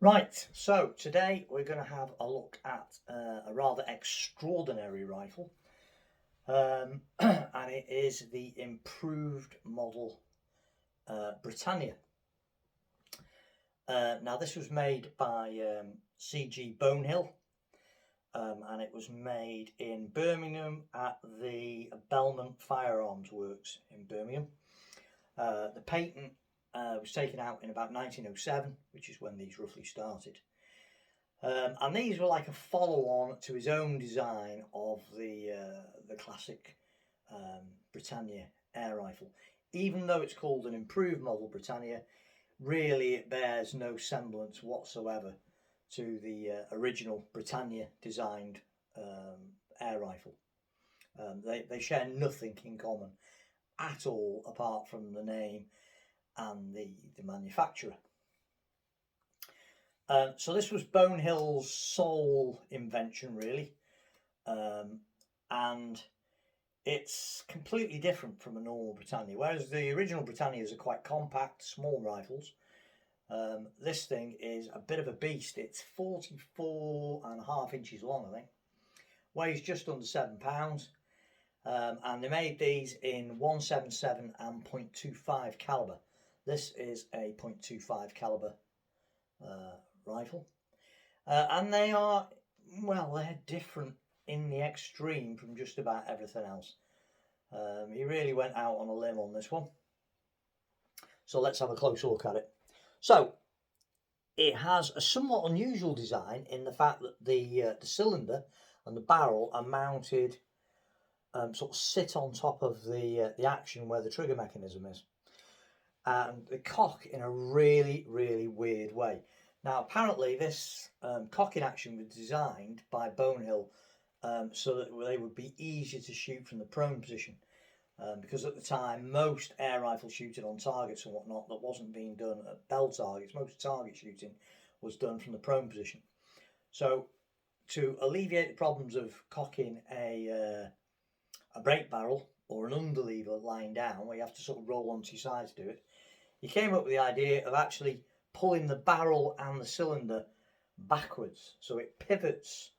Right, so today we're going to have a look at a rather extraordinary rifle, and it is the improved model Brittania. Now, this was made by C.G.Bonehil, and it was made in Birmingham at the Belmont Firearms Works in Birmingham. The patent was taken out in about 1907, which is when these roughly started. And these were like a follow-on to his own design of the classic Brittania air rifle. Even though it's called an improved model Brittania, really it bears no semblance whatsoever to the original Brittania designed air rifle. They share nothing in common at all, apart from the name and the manufacturer. So this was Bonehil's sole invention, really, and it's completely different from a normal Brittania. Whereas the original Britannias are quite compact, small rifles, this thing is a bit of a beast. It's 44.5 inches long, I think, weighs just under 7 pounds, and they made these in 177 and .25 caliber. This is a .25 caliber rifle, and they are, well, they're different in the extreme from just about everything else. He really went out on a limb on this one, so let's have a closer look at it. So it has a somewhat unusual design in the fact that the cylinder and the barrel are mounted, sort of sit on top of the action where the trigger mechanism is, and the cock in a really weird way. Now, apparently this cocking action was designed by Bonehil so that they would be easier to shoot from the prone position, because at the time most air rifle shooting on targets and whatnot, that wasn't being done at bell targets. Most target shooting was done from the prone position. So to alleviate the problems of cocking a brake barrel or an underlever lying down, where you have to sort of roll onto your side to do it, he came up with the idea of actually pulling the barrel and the cylinder backwards, so it pivots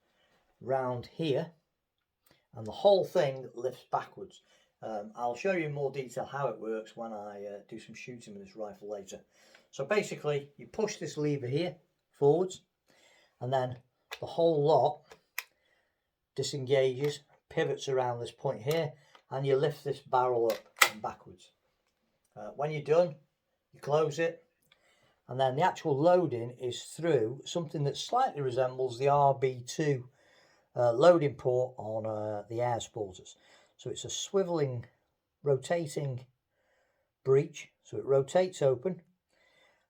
round here and the whole thing lifts backwards. I'll show you in more detail how it works when I do some shooting with this rifle later. So basically you push this lever here forwards, and then the whole lot disengages, pivots around this point here, and you lift this barrel up and backwards. When you're done, you close it, and then the actual loading is through something that slightly resembles the RB2 loading port on the air sporters. So it's a swiveling, rotating breech, so it rotates open,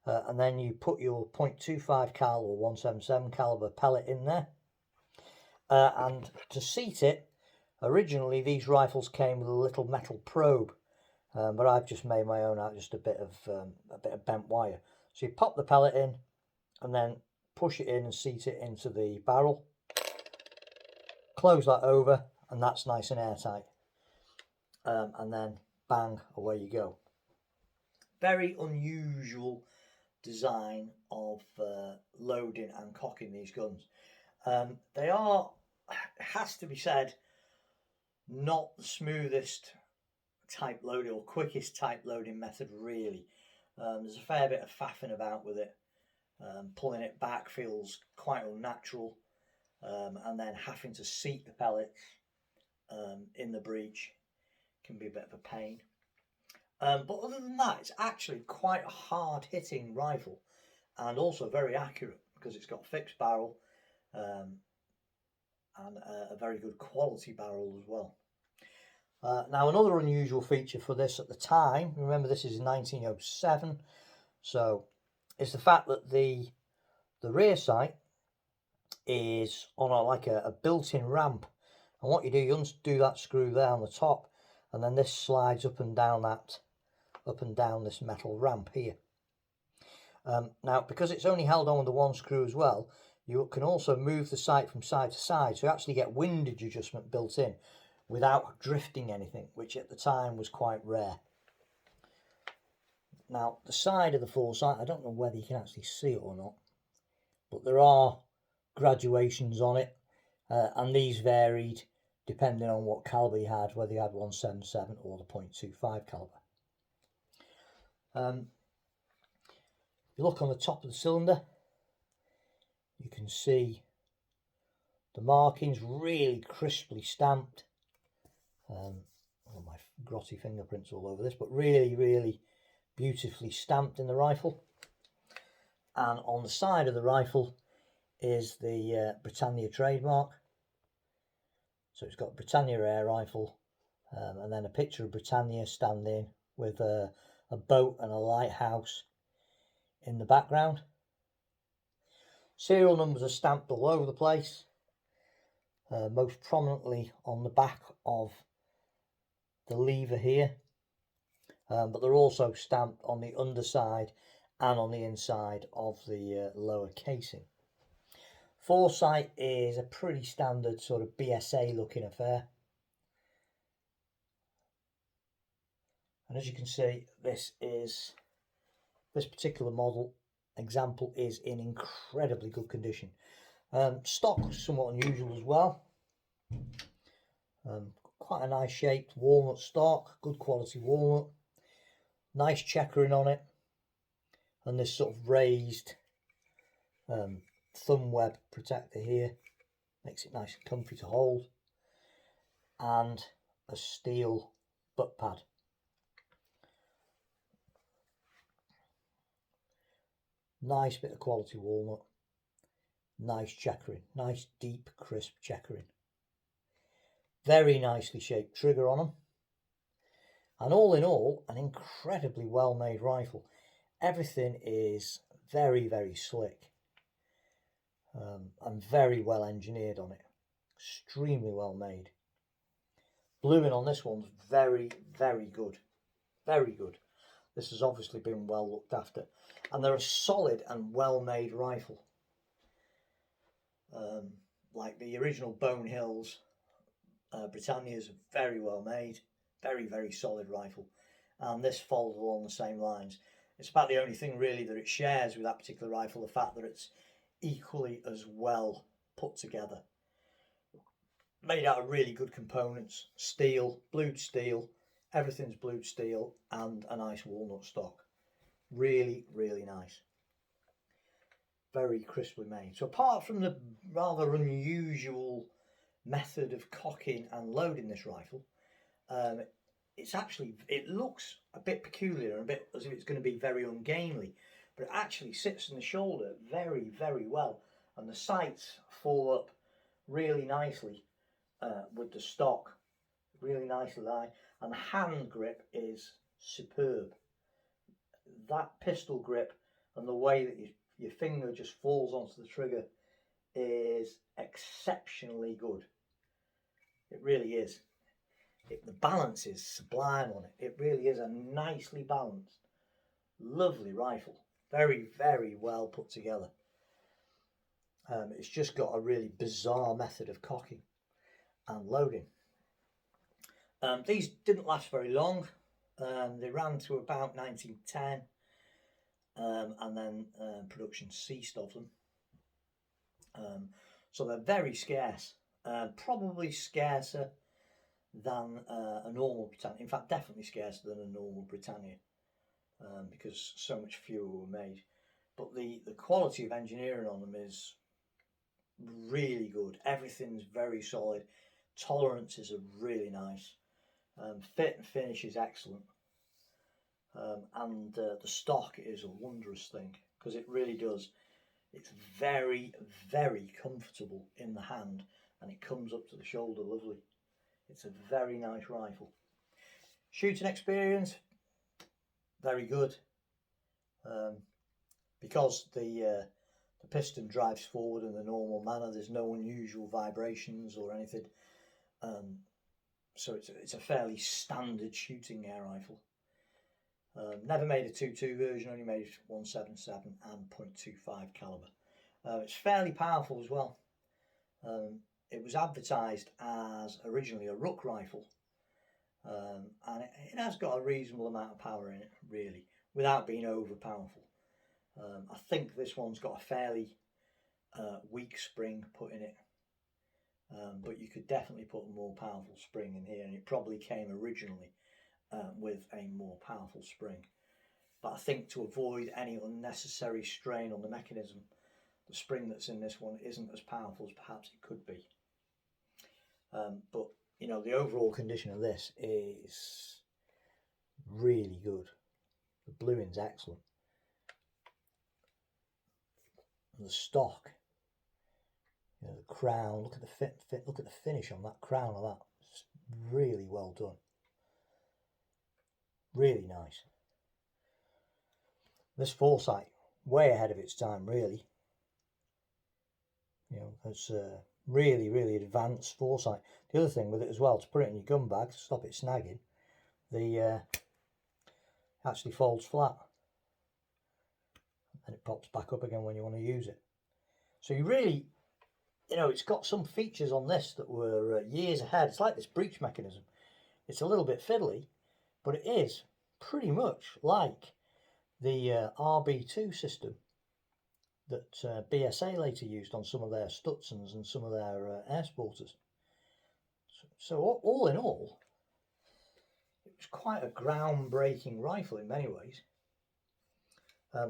and then you put your .25 cal or 177 caliber pellet in there, and to seat it, originally these rifles came with a little metal probe, but I've just made my own out, just a bit of bent wire. So you pop the pellet in and then push it in and seat it into the barrel, close that over, and that's nice and airtight, and then bang, away you go. Very unusual design of loading and cocking these guns. They are, it has to be said, not the smoothest type loading or quickest type loading method, really. There's a fair bit of faffing about with it. Pulling it back feels quite unnatural, and then having to seat the pellets in the breech can be a bit of a pain. But other than that, it's actually quite a hard hitting rifle, and also very accurate because it's got a fixed barrel and a very good quality barrel as well. Now, another unusual feature for this at the time, remember this is 1907, so it's the fact that the rear sight is on a built-in ramp, and what you do, you undo that screw there on the top, and then this slides up and down this metal ramp here. Now, because it's only held on with the one screw as well, you can also move the sight from side to side, so you actually get windage adjustment built in without drifting anything, which at the time was quite rare. Now, the side of the foresight, I don't know whether you can actually see it or not. but there are graduations on it, and these varied depending on what calibre you had, whether you had 177 or the .25 calibre. If you look on the top of the cylinder, you can see the markings really crisply stamped. Oh, my grotty fingerprints all over this, but really beautifully stamped in the rifle. And on the side of the rifle is the Brittania trademark. So it's got Brittania air rifle, and then a picture of Brittania standing with a boat and a lighthouse in the background. Serial numbers are stamped all over the place, most prominently on the back of the lever here, but they're also stamped on the underside and on the inside of the lower casing. Foresight is a pretty standard sort of BSA looking affair, and as you can see, this particular model example is in incredibly good condition. Stock somewhat unusual as well. Quite a nice shaped walnut stock, good quality walnut, nice checkering on it, and this sort of raised thumb web protector here makes it nice and comfy to hold, and a steel butt pad. Nice bit of quality walnut, nice checkering, nice deep crisp checkering. Very nicely shaped trigger on them, and all in all, an incredibly well made rifle. Everything is very slick, and very well engineered on it. Extremely well made. Bluing on this one's very good. Very good. This has obviously been well looked after, and they're a solid and well made rifle. Like the original Bonehills, Britannia's very well made, very solid rifle, and this follows along the same lines. It's about the only thing really that it shares with that particular rifle, the fact that it's equally as well put together. Made out of really good components, steel, blued steel, everything's blued steel, and a nice walnut stock. Really nice. Very crisply made. So apart from the rather unusual method of cocking and loading this rifle, it looks a bit peculiar and a bit as if it's going to be very ungainly, but it actually sits in the shoulder very well, and the sights fall up really nicely with the stock, really nicely lined, and the hand grip is superb. That pistol grip and the way that your finger just falls onto the trigger is exceptionally good. It really is. The balance is sublime on it. It really is a nicely balanced, lovely rifle. Very well put together. It's just got a really bizarre method of cocking and loading. These didn't last very long. They ran to about 1910, and then production ceased of them. So they're very scarce, probably scarcer than a normal Britannia. In fact, definitely scarcer than a normal Britannia, because so much fewer were made. But the quality of engineering on them is really good. Everything's very solid. Tolerances are really nice. Fit and finish is excellent. And the stock is a wondrous thing, because it really does. It's very comfortable in the hand, and it comes up to the shoulder lovely. It's a very nice rifle. Shooting experience, very good. Because the piston drives forward in the normal manner, there's no unusual vibrations or anything. So it's a fairly standard shooting air rifle. Never made a 2.2 version, only made 177 and .25 caliber. It's fairly powerful as well. It was advertised as originally a ruck rifle, and it has got a reasonable amount of power in it, really, without being over powerful. I think this one's got a fairly weak spring put in it. But you could definitely put a more powerful spring in here, and it probably came originally with a more powerful spring. But I think to avoid any unnecessary strain on the mechanism, the spring that's in this one isn't as powerful as perhaps it could be. But you know, the overall condition of this is really good. The bluing's excellent. And the stock, you know, the crown. Look at the look at the finish on that crown of that. It's really well done. Really nice. This foresight, way ahead of its time, really. You know, it's really, really advanced foresight. The other thing with it as well, to put it in your gun bag to stop it snagging, the actually folds flat, and it pops back up again when you want to use it. So you really, you know, it's got some features on this that were years ahead. It's like this breech mechanism. It's a little bit fiddly, but it is pretty much like the RB2 system that BSA later used on some of their Stutzens and some of their air sporters. So all in all, it was quite a groundbreaking rifle in many ways.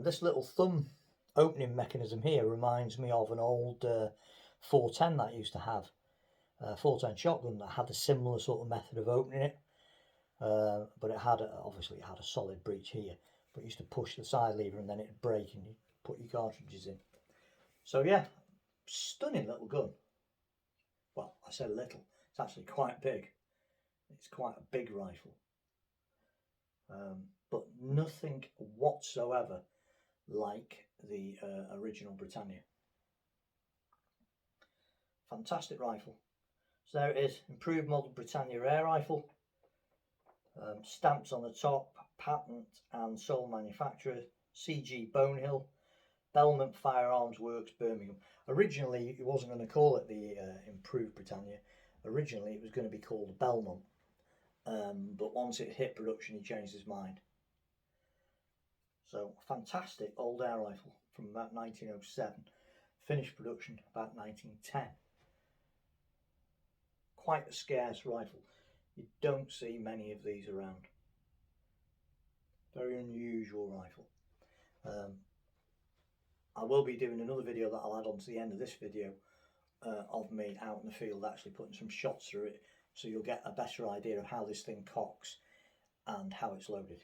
This little thumb opening mechanism here reminds me of an old 410 that I used to have, 410 shotgun that had a similar sort of method of opening it, but it had obviously it had a solid breech here, but you used to push the side lever and then it'd break and you put your cartridges in. So yeah, stunning little gun. Well, I said little, it's actually quite big. It's quite a big rifle, but nothing whatsoever like the original Brittania. Fantastic rifle. So there it is, improved model Brittania air rifle. Stamps on the top, patent and sole manufacturer, C.G.Bonehil, Belmont Firearms Works, Birmingham. Originally, it wasn't going to call it the improved Brittania. Originally, it was going to be called Belmont. But once it hit production, he changed his mind. So, fantastic old air rifle from about 1907. Finished production about 1910. Quite a scarce rifle. You don't see many of these around. Very unusual rifle. I will be doing another video that I'll add on to the end of this video of me out in the field actually putting some shots through it, so you'll get a better idea of how this thing cocks and how it's loaded.